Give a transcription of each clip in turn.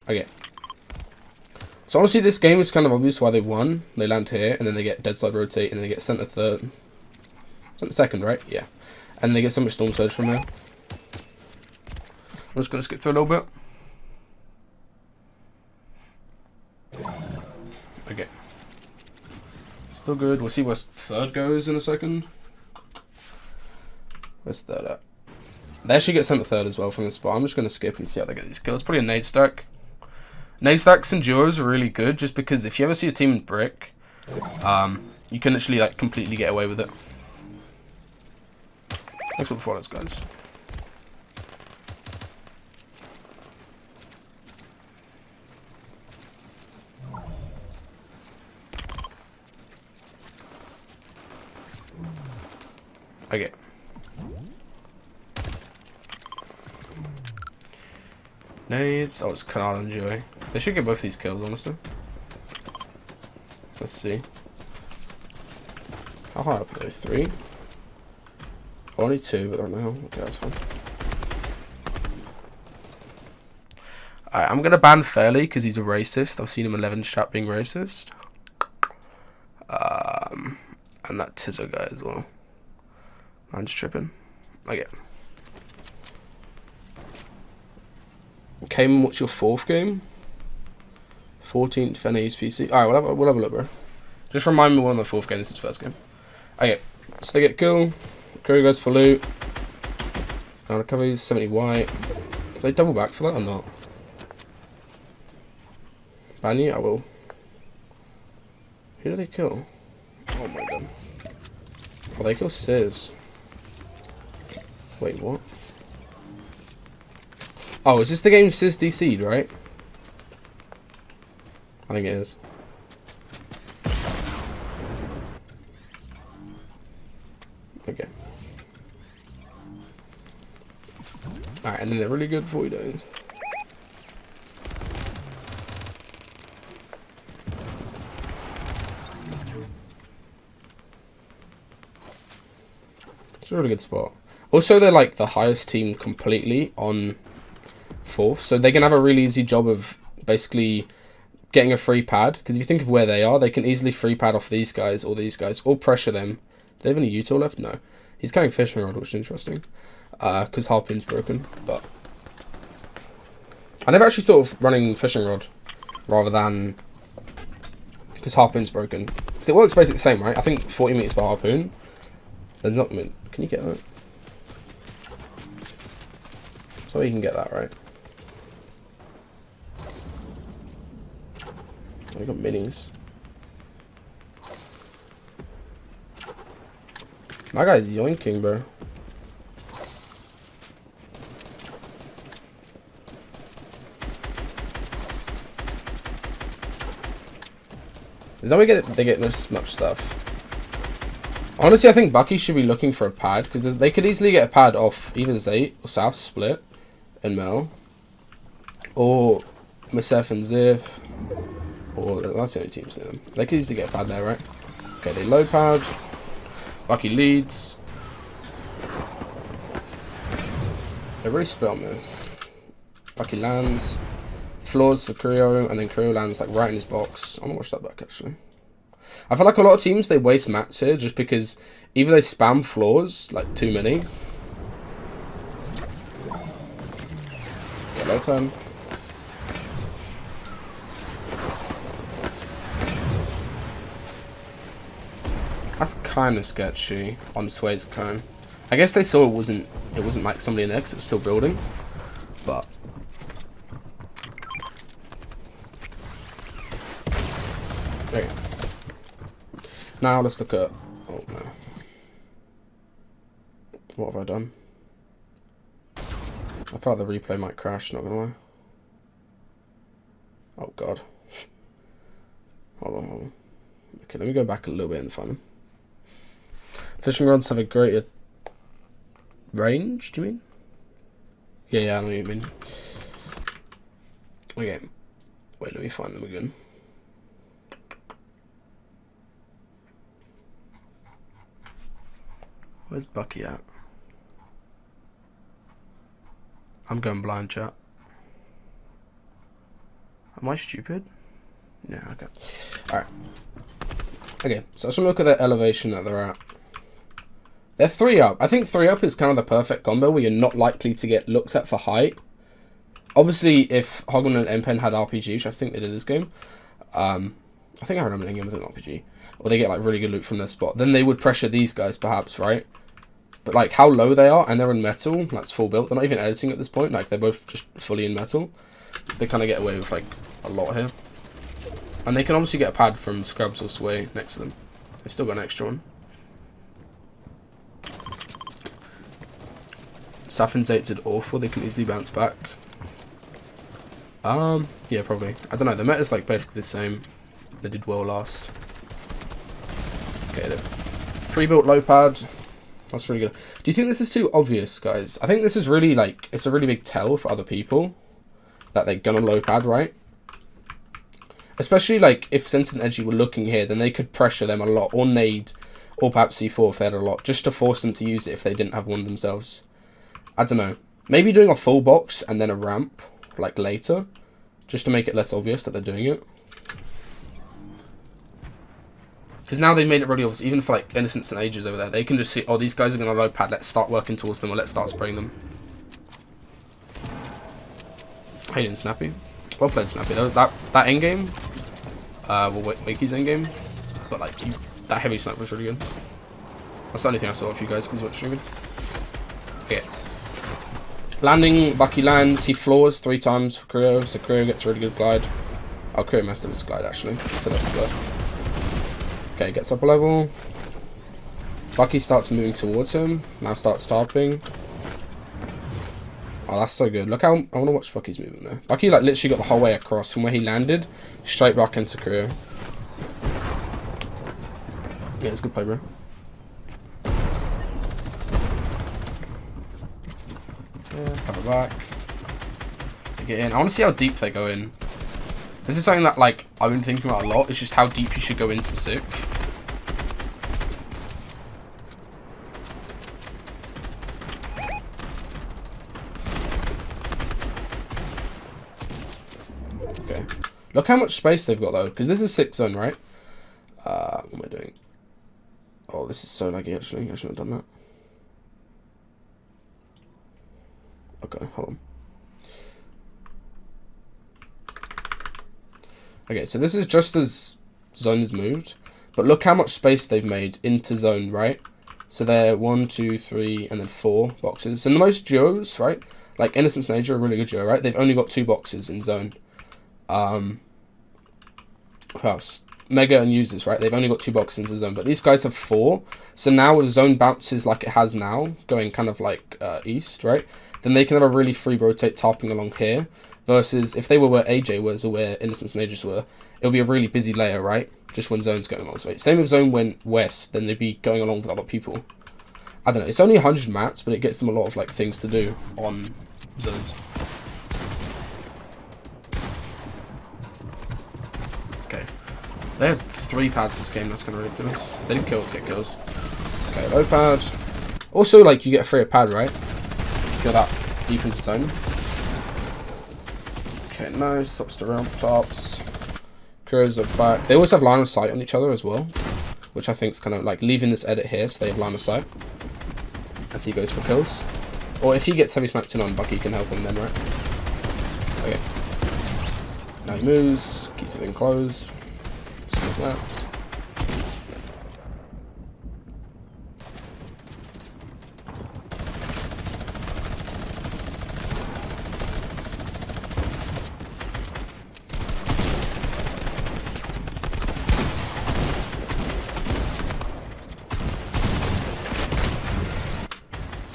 Okay. So honestly, this game is kind of obvious why they won. They land here, and then they get dead side rotate, and then they get center third. Center second, right? Yeah. And they get so much storm surge from there. I'm just gonna skip through a little bit. Okay. Still good. We'll see where third goes in a second. Where's third at? They actually get sent to third as well from this spot. I'm just going to skip and see how they get these kills. Probably a nade stack. Nade stacks and duos are really good just because if you ever see a team in brick, you can literally like completely get away with it. Thanks for the follows, guys. Okay. Nades. Oh, it's Canal and Joey. They should get both these kills, honestly. Let's see. How high up are they? 3? Only 2, but I don't know. Okay, that's fine. Alright, I'm gonna ban Fairly because he's a racist. I've seen him 11 chat being racist. And that Tizzo guy as well. I'm just tripping. Okay. Cayman, what's your 4th game? 14th NAE's PC. Alright, we'll have a look, bro. Just remind me when my 4th game is his first game. Okay, so they get kill. Kreo goes for loot. Now recoveries, 70 white. Do they double back for that or not? Ban you? I will. Who do they kill? Oh my god. Oh, they kill Sizz. Wait, what? Oh, is this the game Sizz DC'd, right? I think it is. Okay. Alright, and then they're really good 40 days. It's a really good spot. Also, they're like the highest team completely on 4th, so they can have a really easy job of basically getting a free pad. Because if you think of where they are, they can easily free pad off these guys, or pressure them. Do they have any util left? No. He's carrying fishing rod, which is interesting. Because harpoon's broken, but I never actually thought of running fishing rod rather than because harpoon's broken. Because it works basically the same, right? I think 40 meters for harpoon. There's not. Can you get that? So you can get that, right? Oh, we got minis. My guy's yoinking, bro. Is that why they get this much stuff? Honestly, I think Bucky should be looking for a pad because they could easily get a pad off either Zayt or South Split and Mel, or Masef and Ziff, or that's the only teams near them. They could easily get a pad there, right? Okay, they low pad. Bucky leads. They're really split on this. Bucky lands. Floors for Kreo, and then Kreo lands like right in his box. I'm gonna watch that back actually. I feel like a lot of teams they waste mats here just because either they spam floors like too many. Yellow plan. That's kind of sketchy on Sway's cone. I guess they saw it wasn't like somebody in there because it was still building, but. Okay. Now let's look at. Oh no. What have I done? I thought the replay might crash, not gonna lie. Oh god. Hold on. Okay, let me go back a little bit and find them. Fishing rods have a greater range, do you mean? Yeah, I know what you mean. Okay. Wait, let me find them again. Where's Bucky at? I'm going blind, chat. Am I stupid? Yeah, okay. Alright. Okay, so let's look at the elevation that they're at. They're 3 up. I think 3 up is kind of the perfect combo where you're not likely to get looked at for height. Obviously, if Hogman and Mpen had RPG, which I think they did this game, I think I remember endgame with an RPG, or they get like really good loot from their spot, then they would pressure these guys perhaps, right? But like how low they are, and they're in metal, that's full built. They're not even editing at this point. Like they're both just fully in metal. They kind of get away with like a lot here, and they can obviously get a pad from Scrubs or Sway next to them. They've still got an extra one. Saffin's 8 did awful. They can easily bounce back. Yeah, probably. I don't know. The meta's like basically the same. They did well last. Okay, the pre-built low pad. That's really good. Do you think this is too obvious, guys? I think this is really like, it's a really big tell for other people that they're gonna low pad, right? Especially like if Sense and Edgy were looking here, then they could pressure them a lot, or nade, or perhaps C4 if they had a lot, just to force them to use it if they didn't have one themselves. I don't know. Maybe doing a full box and then a ramp, like later, just to make it less obvious that they're doing it. Because now they've made it really obvious, even for like Innocents and Ages over there, they can just see, oh, these guys are going to low pad, let's start working towards them, or let's start spraying them. Hayden Snappy. Well played, Snappy. That endgame, well, Wakey's endgame, but like, that heavy sniper was really good. That's the only thing I saw of you guys because you weren't streaming. Okay. Landing, Bucky lands, he floors 3 times for Kreo, so Kreo gets a really good glide. Oh, Kreo messed up his glide actually, so that's the glide. Okay, gets up a level. Bucky starts moving towards him. Now starts tarping. Oh, that's so good. Look how... I want to watch Bucky's movement there. Bucky, like, literally got the whole way across from where he landed, straight back into Kreo. Yeah, it's a good play, bro. Yeah, cover back. They get in. I want to see how deep they go in. This is something that, like, I've been thinking about a lot. It's just how deep you should go into Sick. Okay. Look how much space they've got, though. Because this is 6 zone, right? What am I doing? Oh, this is so laggy, actually. I shouldn't have done that. Okay, hold on. Okay, so this is just as zone is moved, but look how much space they've made into zone, right? So they're 1, 2, 3, and then 4 boxes. And most duos, right? Like Innocence and Age are a really good duo, right? They've only got 2 boxes in zone. Who else? Mega and Users, right? They've only got 2 boxes into zone, but these guys have 4. So now as zone bounces like it has now, going kind of like east, right? Then they can have a really free rotate tarping along here. Versus if they were where AJ was or where Innocence and Ages were, it'll be a really busy layer, right? Just when zone's going along this way. Same if zone went west, then they'd be going along with other people. I don't know. It's only 100 mats, but it gets them a lot of like things to do on zones. Okay. They had 3 pads this game. That's kind of ridiculous. They didn't get kills. Okay, low pad. Also, like, you get a freer pad, right? If you're that deep into zone. Okay, nice. Stops to ramp tops. Kreos are back. They always have line of sight on each other as well, which I think is kind of like leaving this edit here so they have line of sight as he goes for kills. Or if he gets heavy sniped in on, Bucky can help him then, right? Okay. Now he moves, keeps everything closed. Just like that.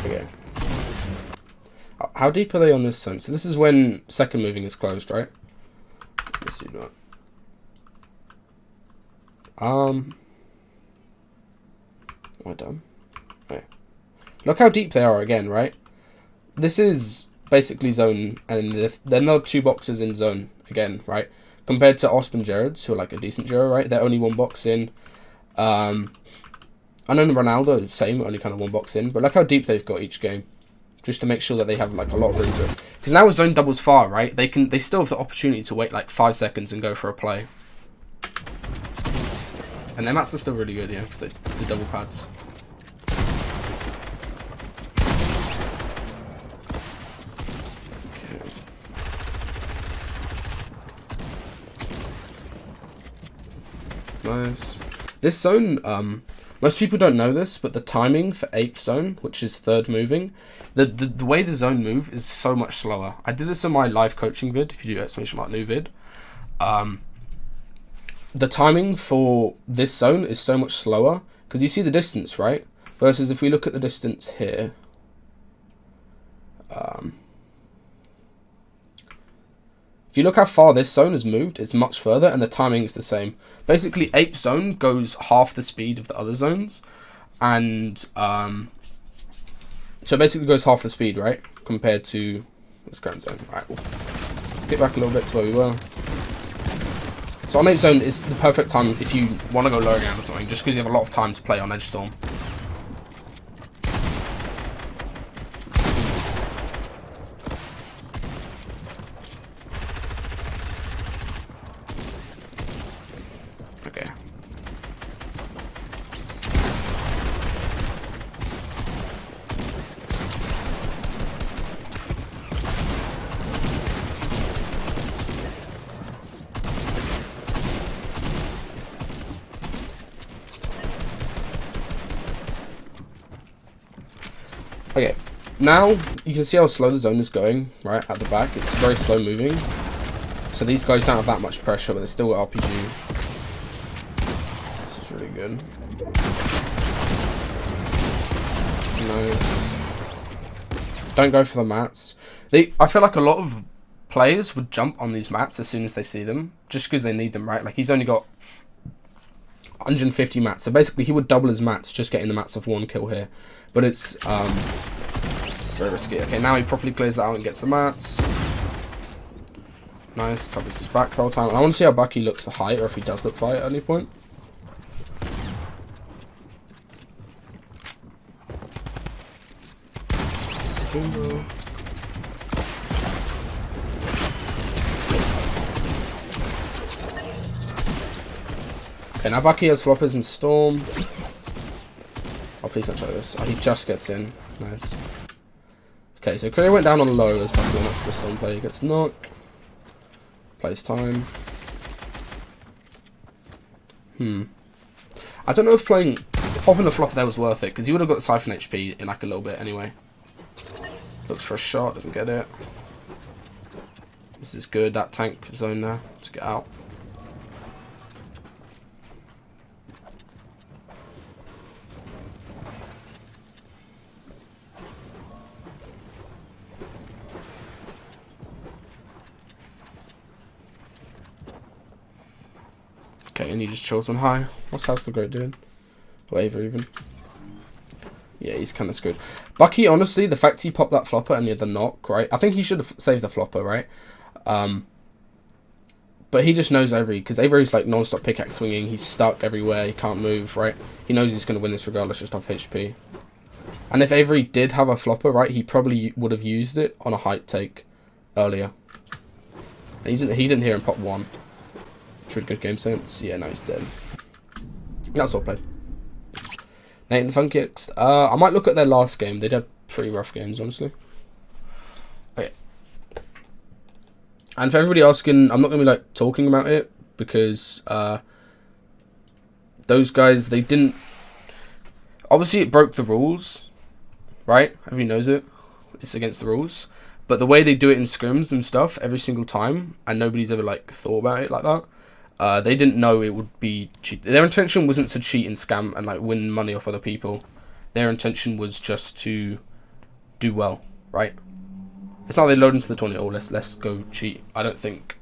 Okay. How deep are they on this zone? So this is when second moving is closed, right? Let's see that. We're done. Okay. Look how deep they are again, right? This is basically zone, and then there are 2 boxes in zone again, right? Compared to Osp and Jared's, who are like a decent duo, right? They're only 1 box in. I know Ronaldo, same, only kind of 1 box in. But look how deep they've got each game. just to make sure that they have like a lot of room to it. Because now with zone doubles far, right, they still have the opportunity to wait like 5 seconds and go for a play. And their mats are still really good, yeah, because the double pads. Nice. This zone, most people don't know this, but the timing for 8th zone, which is 3rd moving, the way the zone move is so much slower. I did this in my live coaching vid, if you do !new vid. The timing for this zone is so much slower, because you see the distance, right? Versus if we look at the distance here, if you look how far this zone has moved, it's much further, and the timing is the same. Basically, 8th zone goes half the speed of the other zones, and so basically goes half the speed, right, compared to this current zone. Right, let's get back a little bit to where we were. So on 8th zone is the perfect time if you want to go lower down or something, just because you have a lot of time to play on Edge Storm. Okay. Okay, now you can see how slow the zone is going, right, at the back. It's very slow moving. So these guys don't have that much pressure, but they're still RPG. This is really good. Nice. Don't go for the mats. I feel like a lot of players would jump on these mats as soon as they see them, just because they need them, right? Like, he's only got 150 mats, so basically he would double his mats just getting the mats of 1 kill here. But it's very risky. Okay, now he properly clears it out and gets the mats. Nice, covers his back the whole time. And I want to see how Bucke looks for height, or if he does look for height at any point. Bingo. Okay, now Bucke has floppers and Storm. Oh, please don't try this. Oh, he just gets in. Nice. Okay, so Kreo went down on low as Bucke went up for the Storm play. He gets knocked. Plays time. I don't know if popping the flopper there was worth it, because he would have got the Siphon HP in like a little bit anyway. Looks for a shot, doesn't get it. This is good, that tank zone there to get out. Okay, and he just chills on high. What's House the Great doing? Waver even. Yeah, he's kind of screwed. Bucke, honestly, the fact he popped that flopper and he had the knock, right? I think he should have saved the flopper, right? But he just knows Avery, because Avery's like non-stop pickaxe swinging. He's stuck everywhere. He can't move, right? He knows he's going to win this regardless, just off HP. And if Avery did have a flopper, right, he probably would have used it on a height take earlier. And he didn't hear him pop 1. Should good game sense. Yeah, no, he's dead. That's well played. Nate and Funkix. I might look at their last game. They had pretty rough games, honestly. Okay. And for everybody asking, I'm not going to be like talking about it, because those guys, they didn't... Obviously, it broke the rules, right? Everybody knows it. It's against the rules. But the way they do it in scrims and stuff every single time, and nobody's ever like thought about it like that, they didn't know it would be cheat. Their intention wasn't to cheat and scam and like win money off other people. Their intention was just to do well, right? It's not they load into the tournament, oh, let's go cheat. I don't think